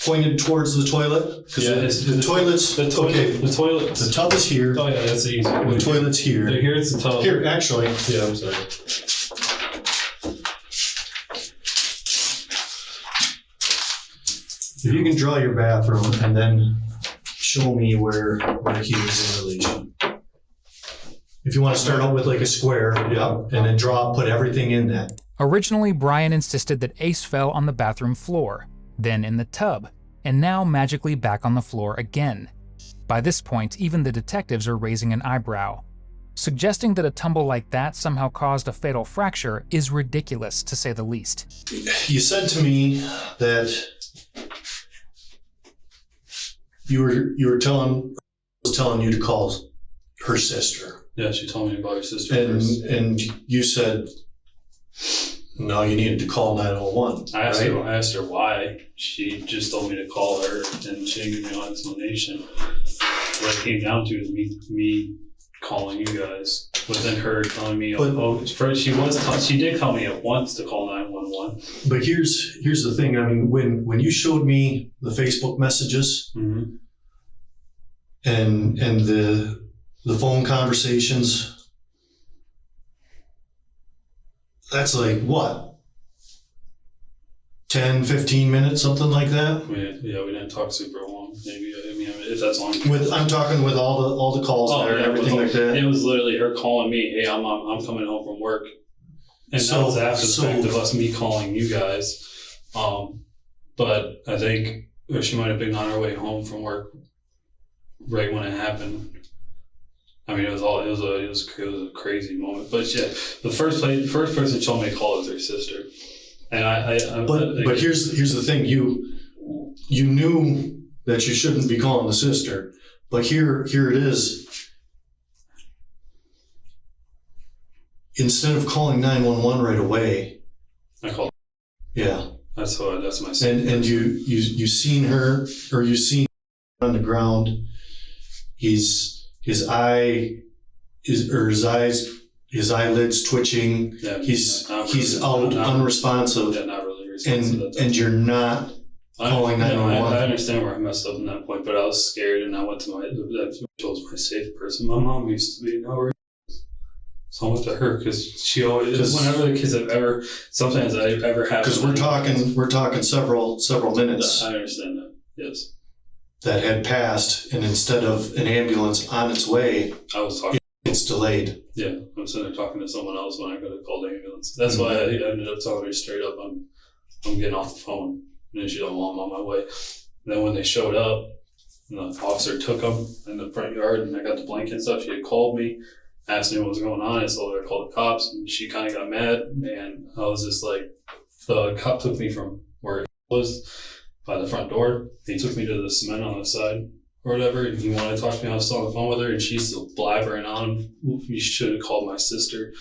pointed towards the toilet? Yeah, the toilet's okay. The toilet. The tub is here. Oh yeah, that's easy. The toilet's here. Here's the tub. Here, actually. Yeah, I'm sorry. If you can draw your bathroom and then show me where he is in relation. If you want to start out with like a square, yeah, and then put everything in that. Originally, Brian insisted that Ace fell on the bathroom floor, then in the tub, and now magically back on the floor again. By this point, even the detectives are raising an eyebrow. Suggesting that a tumble like that somehow caused a fatal fracture is ridiculous, to say the least. You said to me that you were telling you to call her sister. Yeah, she told me about her sister and first. And you said Now you needed to call 911. I asked her why. She just told me to call her, and she didn't give me an explanation. What it came down to is me calling you guys, but then her telling me, she did tell me at once to call 911. But here's the thing. I mean, when you showed me the Facebook messages Mm-hmm. and the phone conversations, that's like what? 10, 15 minutes, something like that? We didn't talk super long. Maybe, if that's long. I'm talking with all the calls there and everything like that. It was literally her calling me, hey, I'm coming home from work. And that was after the fact of us, me calling you guys. But I think she might have been on her way home from work right when it happened. I mean, it was a crazy moment. But yeah, the first person she told me to call was her sister. And But here's the thing. You knew that you shouldn't be calling the sister, but here it is. Instead of calling 911 right away, I called. Yeah. That's my sister. And you seen her, or you seen on the ground. His eyelids twitching. Yeah, he's not unresponsive. Yeah, not really responsive. And you're not calling 911. I understand where I messed up in that point, but I was scared, and I went to that was my safe person. My mom used to be. Now so I went to her because she always. Whenever the kids have ever, sometimes I ever have. Because we're talking several minutes. I understand that. Yes. That had passed, and instead of an ambulance on its way, I was talking. It's delayed. Yeah, I'm sitting there talking to someone else when I could have called the ambulance. That's why I ended up telling her straight up, I'm getting off the phone. And then she told me I'm on my way. And then when they showed up, and the officer took them in the front yard, and I got the blanket and stuff. She had called me, asked me what was going on. I told her I called the cops, and she kind of got mad. And I was just like, the cop took me from where it was by the front door. He took me to the cement on the side or whatever, and he wanted to talk to me. I was still on the phone with her, and she's still blabbering on. You should have called my sister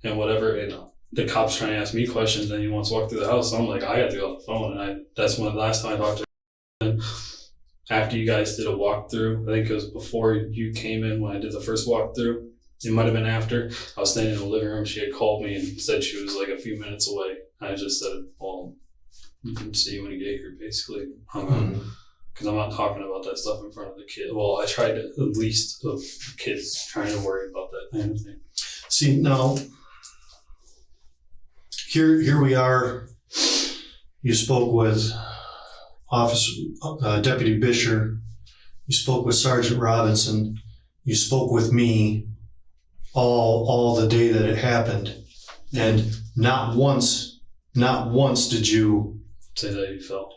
and whatever. And the cop's trying to ask me questions, and he wants to walk through the house. So I'm like, I got to go off the phone. And that's when the last time I talked to her. And after you guys did a walkthrough, I think it was before you came in when I did the first walkthrough. It might have been after. I was standing in the living room. She had called me and said she was like a few minutes away. I just said, well, you can see you when you get here, basically. Hung up. Because I'm not talking about that stuff in front of the kid. Well, I tried to, at least of the kids, trying to worry about that kind of thing. See, now, here we are. You spoke with Deputy Bisher. You spoke with Sergeant Robinson. You spoke with me all the day that it happened. And not once did you say that you felt.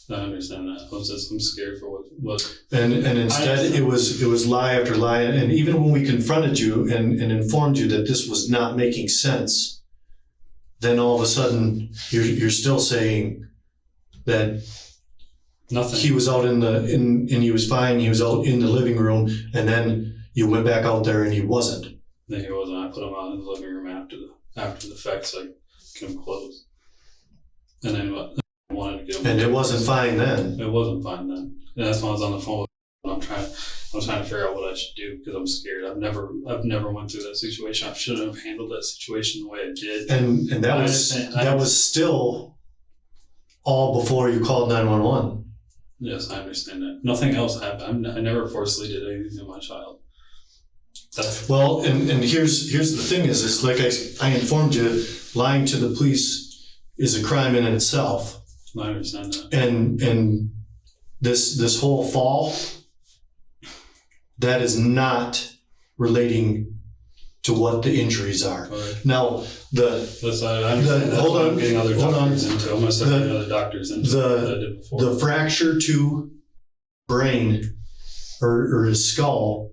I understand that. I'm scared for what. And instead it was lie after lie. And even when we confronted you and informed you that this was not making sense, then all of a sudden you're still saying that nothing. He was out and he was fine. He was out in the living room, and then you went back out there and he wasn't. No, he wasn't. I put him out in the living room after the fact, so I couldn't close. And then I wanted to get him. And it wasn't fine then. It wasn't fine then. And that's when I was on the phone with him. I'm trying to figure out what I should do because I'm scared. I've never went through that situation. I shouldn't have handled that situation the way I did. And that was still all before you called 911. Yes, I understand that. Nothing else happened. I never forcibly did anything to my child. Well, and here's the thing is like I informed you, lying to the police is a crime in itself. I understand that. And this whole fall, that is not relating to what the injuries are. Right. Now, hold on. I'm getting other doctors into. I'm going to start getting other doctors into that I did before. The fracture to brain or his skull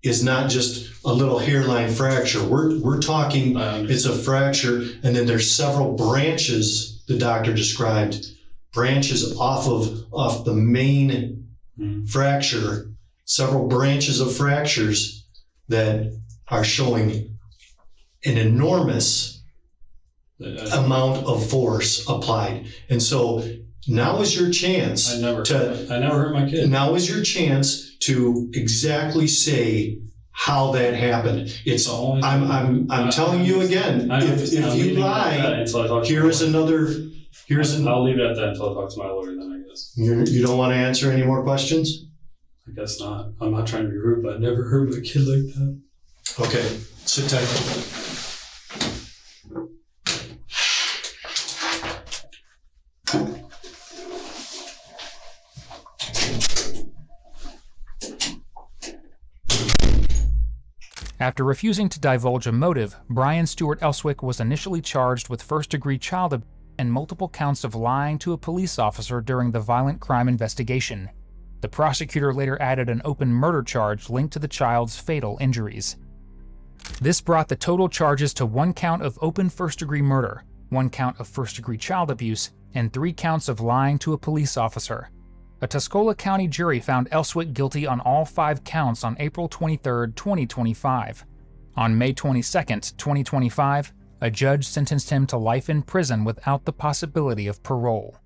is not just a little hairline fracture. We're talking it's a fracture, and then there's several branches the doctor described, branches off the main fracture, several branches of fractures that are showing an enormous amount of force applied. And so now is your chance I never hurt my kid. Now is your chance to exactly say how that happened. It's I'm telling you again, if you lie, here's another. I'll leave it at that until I talk to my lawyer then, I guess. You don't want to answer any more questions? I guess not. I'm not trying to be rude, but I never hurt my kid like that. Okay, sit tight. After refusing to divulge a motive, Brian Stewart Elswick was initially charged with first-degree child abuse and multiple counts of lying to a police officer during the violent crime investigation. The prosecutor later added an open murder charge linked to the child's fatal injuries. This brought the total charges to 1 count of open first-degree murder, 1 count of first-degree child abuse, and 3 counts of lying to a police officer. A Tuscola County jury found Elswick guilty on all 5 counts on April 23, 2025. On May 22, 2025, a judge sentenced him to life in prison without the possibility of parole.